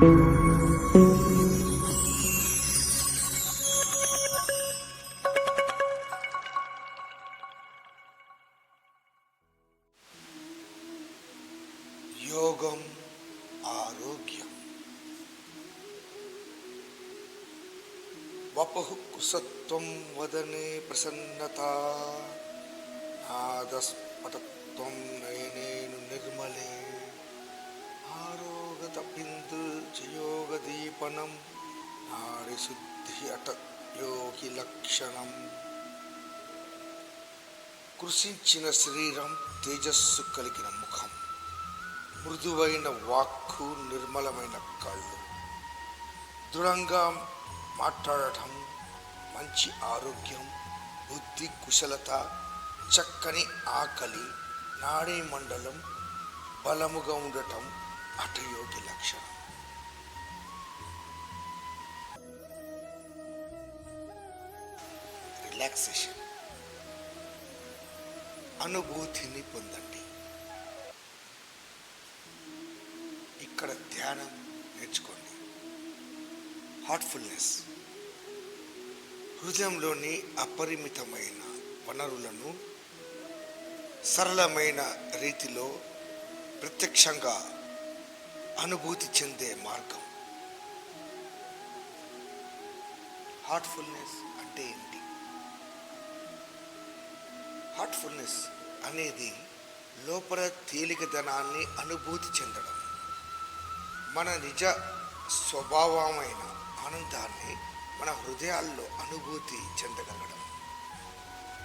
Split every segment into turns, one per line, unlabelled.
యోగం ఆరోగ్యం. వపుః కుశత్వం వదనే ప్రసన్నతా నాదస్ఫుటత్వం నయనేను నిర్మలే ఆరోగత బిందు యోగదీపనం నాడి శుద్ధి అట యోగి లక్షణం. కృషించిన శరీరం, తేజస్సు కలిగిన ముఖం, మృదువైన వాక్కు, నిర్మలమైన కళ్ళు, దృఢంగా మాట్లాడటం, మంచి ఆరోగ్యం, బుద్ధి కుశలత, చక్కని ఆకలి, నాడీ మండలం బలముగా ఉండటం హఠయోగి లక్షణం. రిలాక్సేషన్, అనుభూతిని పొందండి. ఇక్కడ ధ్యానం నేర్చుకోండి. హార్ట్ఫుల్నెస్, హృదయంలోని అపరిమితమైన వనరులను సరళమైన రీతిలో ప్రత్యక్షంగా అనుభూతి చెందే మార్గం. హార్ట్ఫుల్నెస్ అంటే ఏంటి? హార్ట్ఫుల్నెస్ అనేది లోపల తేలికదనాన్ని అనుభూతి చెందడం, మన నిజ స్వభావమైన ఆనందాన్ని మన హృదయాల్లో అనుభూతి చెందగలగడం.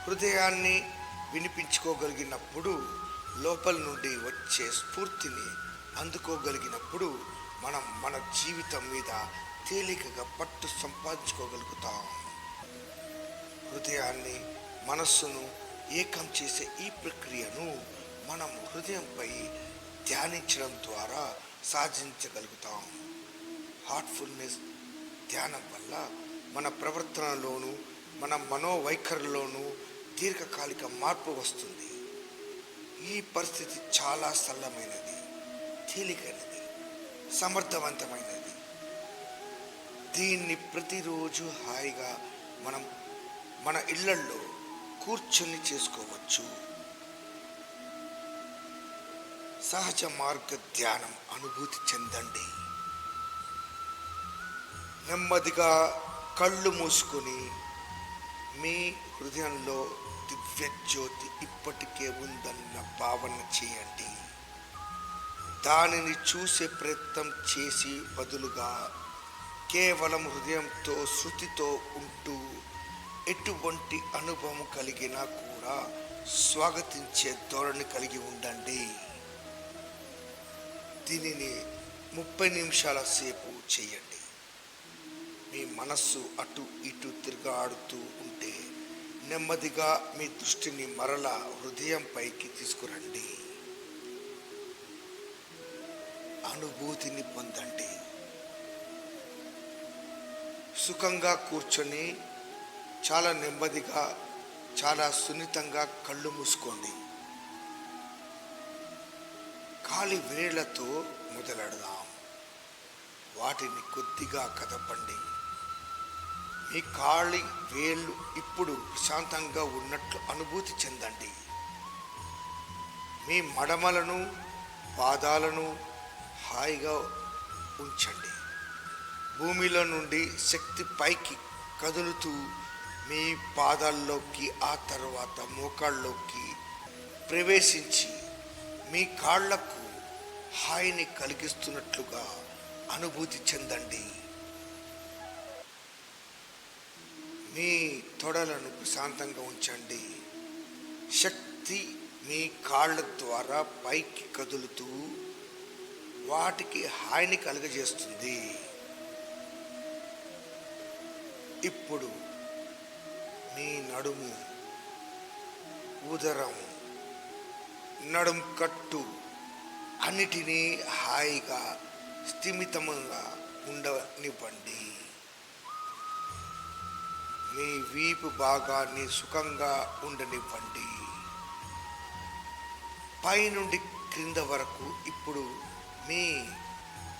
హృదయాన్ని వినిపించుకోగలిగినప్పుడు, లోపల నుండి వచ్చే స్ఫూర్తిని అందుకోగలిగినప్పుడు మనం మన జీవితం మీద తేలికగా పట్టు సంపాదించుకోగలుగుతాం. హృదయాన్ని, మనస్సును ఏకం చేసే ఈ ప్రక్రియను మనం హృదయంపై ధ్యానించడం ద్వారా సాధించగలుగుతాం. హార్ట్ఫుల్నెస్ ధ్యానం వల్ల మన ప్రవర్తనలోనూ మన మనోవైఖరిలోనూ దీర్ఘకాలిక మార్పు వస్తుంది. ఈ పరిస్థితి చాలా సరళమైనది, తేలికైనది, సమర్థవంతమైనది. దీన్ని ప్రతిరోజు హాయిగా మనం మన ఇళ్లల్లో కూర్చొని చేసుకోవచ్చు. సహజ మార్గ ధ్యానం అనుభూతి చెందండి. నెమ్మదిగా కళ్ళు మూసుకొని మీ హృదయంలో దివ్యజ్యోతి ఇప్పటికే ఉందన్న భావన చేయండి. దానిని చూసే ప్రయత్నం చేసి బదులుగా కేవలం హృదయంతో, శృతితో ఉంటూ ఎటువంటి అనుభవం కలిగినా కూడా స్వాగతించే ధోరణి కలిగి ఉండండి. దీనిని 30 నిమిషాల సేపు చేయండి. మీ మనస్సు అటు ఇటు తిరగాడుతూ ఉంటే నెమ్మదిగా మీ దృష్టిని మరలా హృదయంపైకి తీసుకురండి. అనుభూతిని పొందండి. సుఖంగా కూర్చొని చాలా నెమ్మదిగా, చాలా సున్నితంగా కళ్ళు మూసుకోండి. కాలి వేళ్లతో మొదలెడదాం. వాటిని కొద్దిగా కదపండి. మీ కాలి వేళ్ళు ఇప్పుడు ప్రశాంతంగా ఉన్నట్లు అనుభూతి చెందండి. మీ మడమలను, పాదాలను హాయిగా ఉంచండి. భూమిలో నుండి శక్తి పైకి కదులుతూ మీ పాదాల్లోకి, ఆ తర్వాత మోకాళ్ళలోకి ప్రవేశించి మీ కాళ్లకు హాయిని కలిగిస్తున్నట్లుగా అనుభూతి చెందండి. మీ తొడలను ప్రశాంతంగా ఉంచండి. శక్తి మీ కాళ్ళ ద్వారా పైకి కదులుతూ వాటికి హాయిని కలుగజేస్తుంది. ఇప్పుడు మీ నడుము, ఉదరం, నడుం కట్టు అన్నిటినీ హాయిగా, స్థిమితంగా ఉండనివ్వండి. మీ వీపు భాగాన్ని సుఖంగా ఉండనివ్వండి. పైనుండి క్రింద వరకు ఇప్పుడు మీ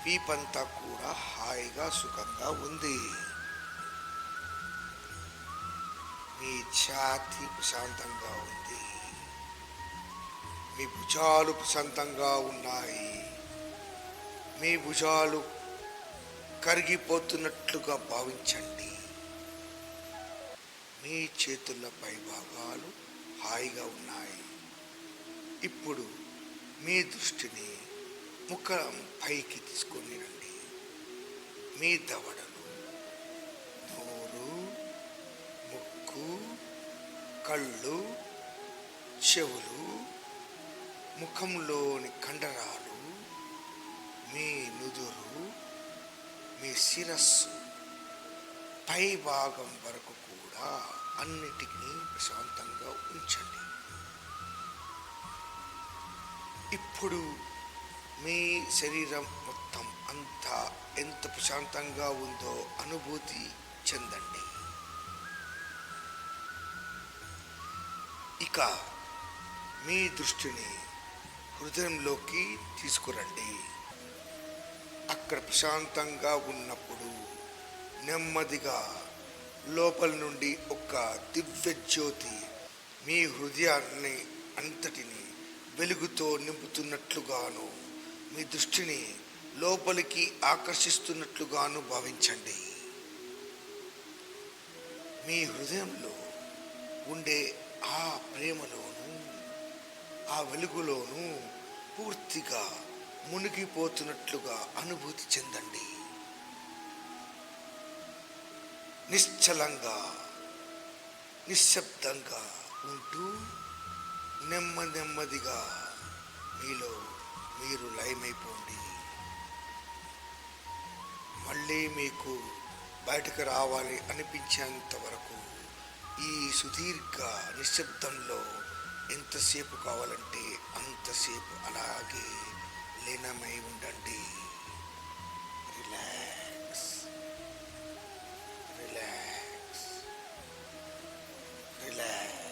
వీపంతా కూడా హాయిగా సుఖంగా ఉంది. మీ ఛాతీ ప్రశాంతంగా ఉంది. మీ భుజాలు ప్రశాంతంగా ఉన్నాయి. మీ భుజాలు కరిగిపోతున్నట్లుగా భావించండి. మీ చేతుల పై భాగాలు హాయిగా ఉన్నాయి. ఇప్పుడు మీ దృష్టిని ముఖం పైకి తీసుకొని రండి. మీ దవడలు, నోరు, ముక్కు, కళ్ళు, చెవులు, ముఖంలోని కండరాలు, మీ నుదురు, మీ శిరస్సు పై భాగం వరకు కూడా అన్నిటినీ ప్రశాంతంగా ఉంచండి. ఇప్పుడు మీ శరీరం మొత్తం అంతా ఎంత ప్రశాంతంగా ఉందో అనుభూతి చెందండి. ఇక మీ దృష్టిని హృదయంలోకి తీసుకురండి. అక్కడ ప్రశాంతంగా ఉన్నప్పుడు నెమ్మదిగా లోపల నుండి ఒక దివ్య జ్యోతి మీ హృదయాన్ని అంతటిని వెలుగుతో నింపుతున్నట్లుగాను, మీ దృష్టిని లోపలికి ఆకర్షిస్తున్నట్లుగాను భావించండి. మీ హృదయంలో ఉండే ఆ ప్రేమలోను, ఆ వెలుగులోను పూర్తిగా మునిగిపోతున్నట్లుగా అనుభూతి చెందండి. నిశ్చలంగా, నిశ్శబ్దంగా ఉంటూ నెమ్మదిగా మీలో మీరు లయమైపోండి. మళ్ళీ మీకు బయటకు రావాలి అనిపించేంత వరకు ఈ సుదీర్ఘ నిశ్శబ్దంలో ఎంతసేపు కావాలంటే అంతసేపు అలాగే లీనమై ఉండండి. Relax, relax, relax.